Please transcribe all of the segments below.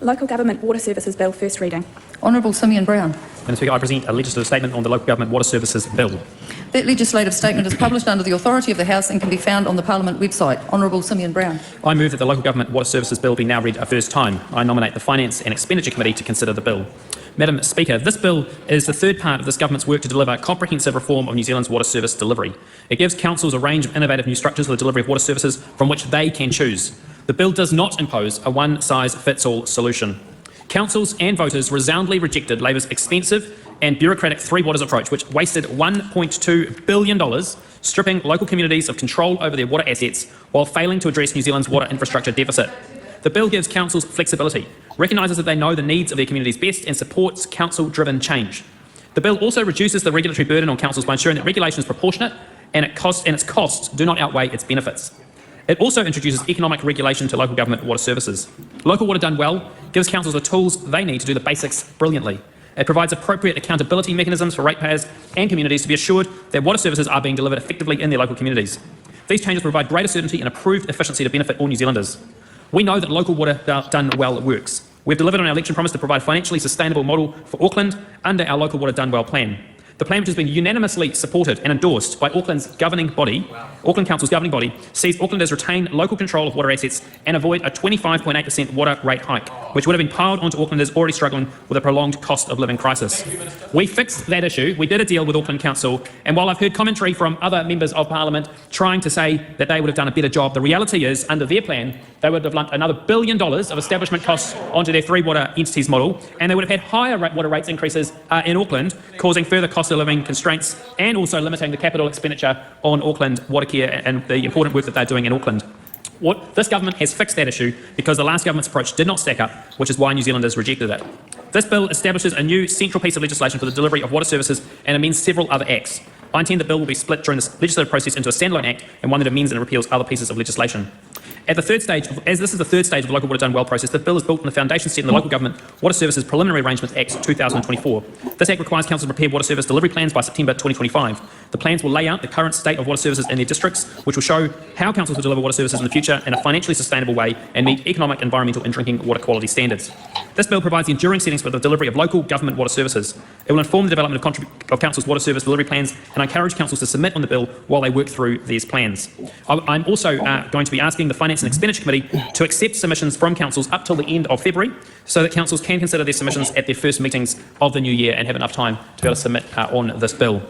Local Government Water Services Bill, first reading. Honourable Simeon Brown. Madam Speaker, I present a legislative statement on the Local Government Water Services Bill. That legislative statement is published under the authority of the House and can be found on the Parliament website. Honourable Simeon Brown. I move that the Local Government Water Services Bill be now read a first time. I nominate the Finance and Expenditure Committee to consider the bill. Madam Speaker, this bill is the third part of this government's work to deliver comprehensive reform of New Zealand's water service delivery. It gives councils a range of innovative new structures for the delivery of water services from which they can choose. The bill does not impose a one-size-fits-all solution. Councils and voters resoundingly rejected Labor's expensive and bureaucratic Three Waters approach, which wasted $1.2 billion, stripping local communities of control over their water assets while failing to address New Zealand's water infrastructure deficit. The bill gives councils flexibility, recognises that they know the needs of their communities best and supports council-driven change. The bill also reduces the regulatory burden on councils by ensuring that regulation is proportionate and its costs do not outweigh its benefits. It also introduces economic regulation to local government water services. Local water done well gives councils the tools they need to do the basics brilliantly. It provides appropriate accountability mechanisms for ratepayers and communities to be assured that water services are being delivered effectively in their local communities. These changes provide greater certainty and improved efficiency to benefit all New Zealanders. We know that local water done well works. We've delivered on our election promise to provide a financially sustainable model for Auckland under our local water done well plan. The plan, which has been unanimously supported and endorsed by Auckland Council's governing body, sees Aucklanders retain local control of water assets and avoid a 25.8% water rate hike, which would have been piled onto Aucklanders already struggling with a prolonged cost of living crisis. We fixed that issue. We did a deal with Auckland Council, and while I've heard commentary from other members of Parliament trying to say that they would have done a better job, the reality is, under their plan, they would have lumped another $1 billion of establishment costs onto their three water entities model, and they would have had higher water rates increases in Auckland, causing further cost of living constraints and also limiting the capital expenditure on Auckland water care and the important work that they're doing in Auckland. This government has fixed that issue because the last government's approach did not stack up, which is why New Zealanders rejected it. This bill establishes a new central piece of legislation for the delivery of water services and amends several other acts. I intend the bill will be split during this legislative process into a standalone act and one that amends and repeals other pieces of legislation. At the third stage, as this is the third stage of the Local Water Done Well process, the bill is built on the foundation set in the Local Government Water Services Preliminary Arrangements Act 2024. This Act requires councils to prepare water service delivery plans by September 2025. The plans will lay out the current state of water services in their districts, which will show how councils will deliver water services in the future in a financially sustainable way and meet economic, environmental and drinking water quality standards. This bill provides the enduring settings for the delivery of local government water services. It will inform the development of councils' water service delivery plans, and I encourage councils to submit on the bill while they work through these plans. I'm also going to be asking the Finance and Expenditure Committee to accept submissions from councils up till the end of February so that councils can consider their submissions at their first meetings of the new year and have enough time to be able to submit on this bill.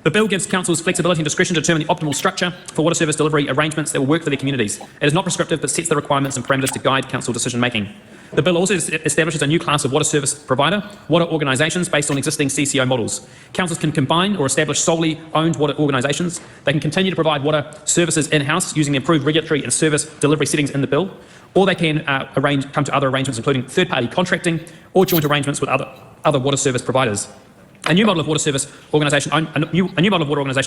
The bill gives councils flexibility and discretion to determine the optimal structure for water service delivery arrangements that will work for their communities. It is not prescriptive but sets the requirements and parameters to guide council decision making. The bill also establishes a new class of water service provider, water organisations based on existing CCO models. Councils can combine or establish solely owned water organisations. They can continue to provide water services in-house using the improved regulatory and service delivery settings in the bill, or they can come to other arrangements including third-party contracting or joint arrangements with other water service providers. A new model of water organisation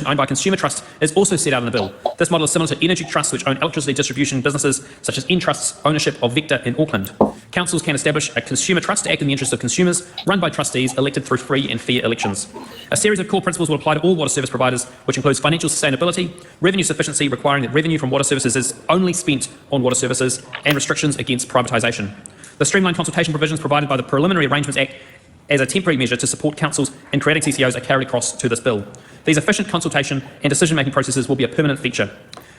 owned by consumer trusts is also set out in the bill. This model is similar to energy trusts which own electricity distribution businesses such as Entrust's ownership of Vector in Auckland. Councils can establish a consumer trust to act in the interests of consumers, run by trustees elected through free and fair elections. A series of core principles will apply to all water service providers, which includes financial sustainability, revenue sufficiency requiring that revenue from water services is only spent on water services, and restrictions against privatisation. The streamlined consultation provisions provided by the Preliminary Arrangements Act as a temporary measure to support councils in creating CCOs are carried across to this bill. These efficient consultation and decision-making processes will be a permanent feature.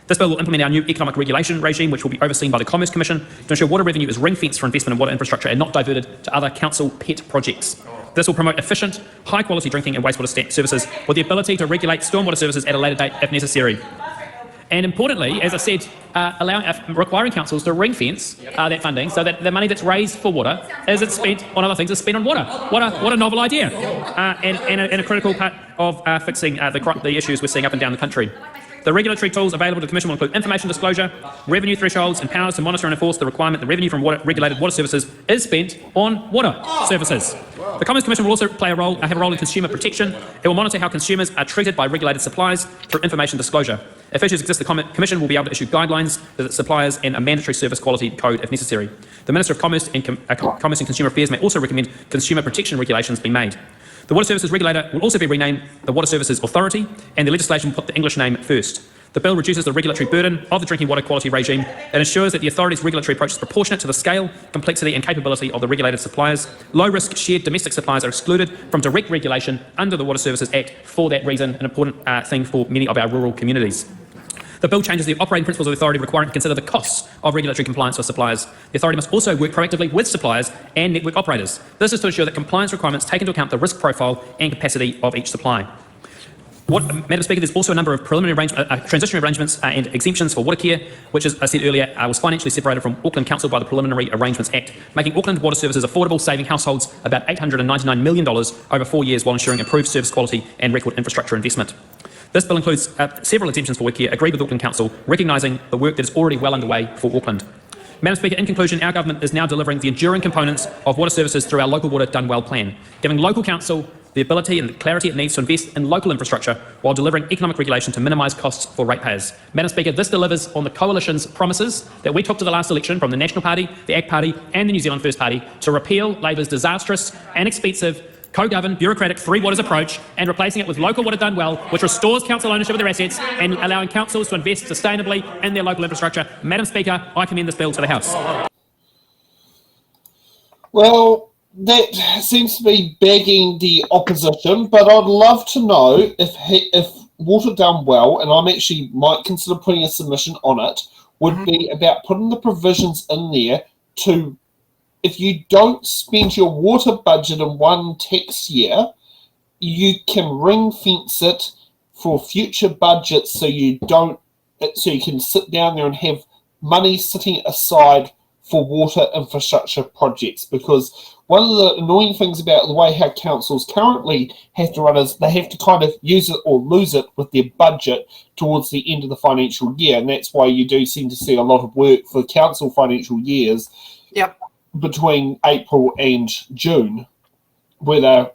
This bill will implement our new economic regulation regime, which will be overseen by the Commerce Commission to ensure water revenue is ring-fenced for investment in water infrastructure and not diverted to other council pet projects. This will promote efficient, high-quality drinking and wastewater services with the ability to regulate stormwater services at a later date if necessary. And importantly, as I said, requiring councils to ring-fence that funding so that the money that's raised for water, as it's spent on other things, is spent on water. What a novel idea, and a critical part of fixing the issues we're seeing up and down the country. The regulatory tools available to the Commission will include information disclosure, revenue thresholds and powers to monitor and enforce the requirement that revenue from regulated water services is spent on water services. The Commerce Commission will also have a role in consumer protection. It will monitor how consumers are treated by regulated suppliers through information disclosure. If issues exist, the Commission will be able to issue guidelines to suppliers and a mandatory service quality code if necessary. The Minister of Commerce and Consumer Affairs may also recommend consumer protection regulations be made. The Water Services Regulator will also be renamed the Water Services Authority, and the legislation will put the English name first. The bill reduces the regulatory burden of the drinking water quality regime and ensures that the authority's regulatory approach is proportionate to the scale, complexity and capability of the regulated suppliers. Low-risk shared domestic suppliers are excluded from direct regulation under the Water Services Act for that reason, an important thing for many of our rural communities. The bill changes the operating principles of the authority, requiring to consider the costs of regulatory compliance for suppliers. The authority must also work proactively with suppliers and network operators. This is to ensure that compliance requirements take into account the risk profile and capacity of each supply. Madam Speaker, there's also a number of preliminary transitional arrangements and exemptions for water care, which, as I said earlier, was financially separated from Auckland Council by the Preliminary Arrangements Act, making Auckland water services affordable, saving households about $899 million over 4 years while ensuring improved service quality and record infrastructure investment. This bill includes several exemptions for water care agreed with Auckland Council, recognising the work that is already well underway for Auckland. Madam Speaker, in conclusion, our government is now delivering the enduring components of water services through our Local Water Done Well plan, giving local council the ability and the clarity it needs to invest in local infrastructure while delivering economic regulation to minimise costs for ratepayers. Madam Speaker, this delivers on the Coalition's promises that we took to the last election from the National Party, the ACT Party and the New Zealand First Party to repeal Labour's disastrous and expensive co-governed, bureaucratic Three Waters approach and replacing it with Local Water Done Well, which restores council ownership of their assets and allowing councils to invest sustainably in their local infrastructure. Madam Speaker, I commend this bill to the House. Well, that seems to be begging the opposition, but I'd love to know if Water Done Well, and I'm actually might consider putting a submission on it, would be about putting the provisions in there to, if you don't spend your water budget in one tax year, you can ring fence it for future budgets so you can sit down there and have money sitting aside for water infrastructure projects. Because one of the annoying things about the way how councils currently have to run is they have to kind of use it or lose it with their budget towards the end of the financial year. And that's why you do seem to see a lot of work for council financial years. Yep. Between April and June, where they're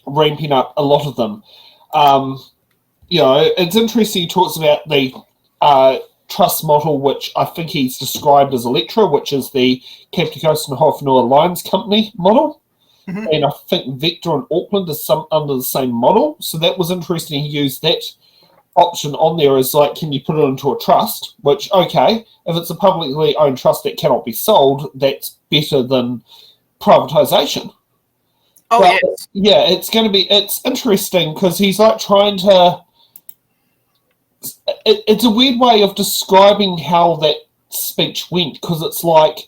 ramping up a lot of them. It's interesting he talks about the trust model, which I think he's described as Electra, which is the Captain Coast and Hoffnur Alliance Company model. Mm-hmm. And I think Vector and Auckland is under the same model. So that was interesting. He used that option on there as like, can you put it into a trust? Which, okay, if it's a publicly owned trust that cannot be sold, that's better than privatisation. Oh, but, yes. Yeah, it's interesting because he's like trying to, it's a weird way of describing how that speech went, because it's like,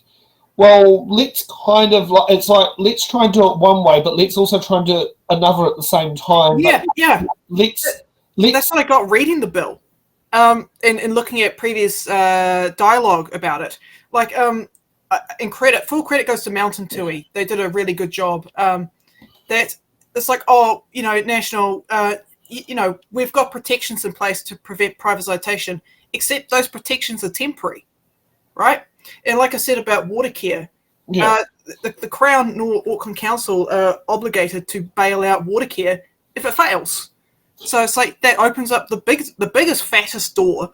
well, let's try and do it one way, but let's also try and do it another at the same time. Yeah. That's what I got reading the bill, and looking at previous dialogue about it. Like, full credit goes to Mountain Tui. They did a really good job. That it's like, national. We've got protections in place to prevent privatisation, except those protections are temporary, right? And like I said about water care, the Crown nor Auckland Council are obligated to bail out water care if it fails. So it's like that opens up the biggest, fattest door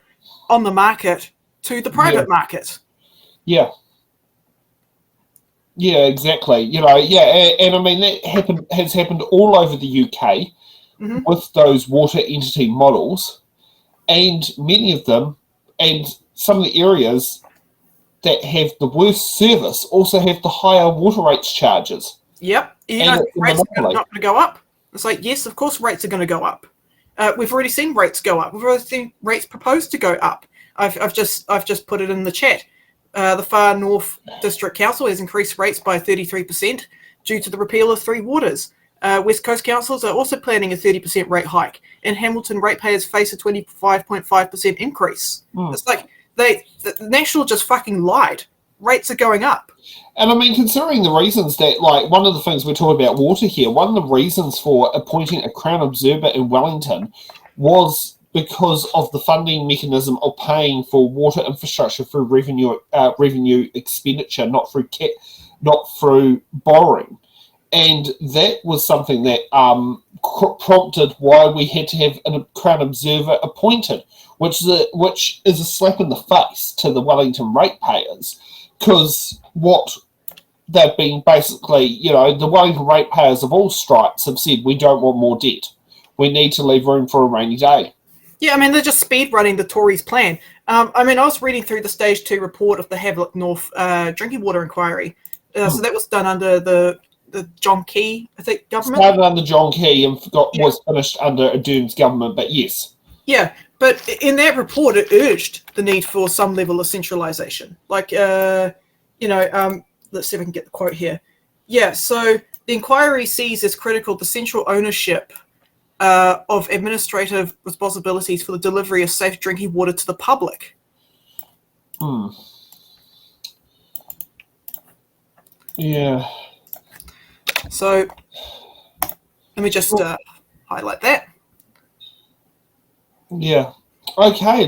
on the market to the private market. Yeah. Yeah, exactly. And I mean that has happened all over the UK with those water entity models, and many of them, and some of the areas that have the worst service also have the higher water rates charges. Yep. Rates are not going to go up. It's like, yes, of course rates are going to go up. We've already seen rates go up. We've already seen rates proposed to go up. I've just put it in the chat. The Far North District Council has increased rates by 33% due to the repeal of Three Waters. West Coast councils are also planning a 30% rate hike, and Hamilton ratepayers face a 25.5% increase. It's like the National just fucking lied. Rates are going up. And I mean, considering the reasons that, like, one of the things we're talking about water here, one of the reasons for appointing a Crown Observer in Wellington was because of the funding mechanism of paying for water infrastructure through revenue expenditure, not through borrowing. And that was something that prompted why we had to have a Crown Observer appointed, which is a slap in the face to the Wellington ratepayers, because what they've been basically, the Wellington ratepayers of all stripes have said, we don't want more debt. We need to leave room for a rainy day. Yeah, I mean, they're just speed running the Tories' plan. I mean, I was reading through the Stage 2 report of the Havelock North drinking water inquiry. So that was done under the John Key, I think, government. Started under John Key and was finished under Ardern's government, but yes. Yeah, but in that report, it urged the need for some level of centralisation. Like, let's see if I can get the quote here. Yeah, so the inquiry sees as critical the central ownership of administrative responsibilities for the delivery of safe drinking water to the public. Yeah. So let me just highlight that. Yeah. Okay.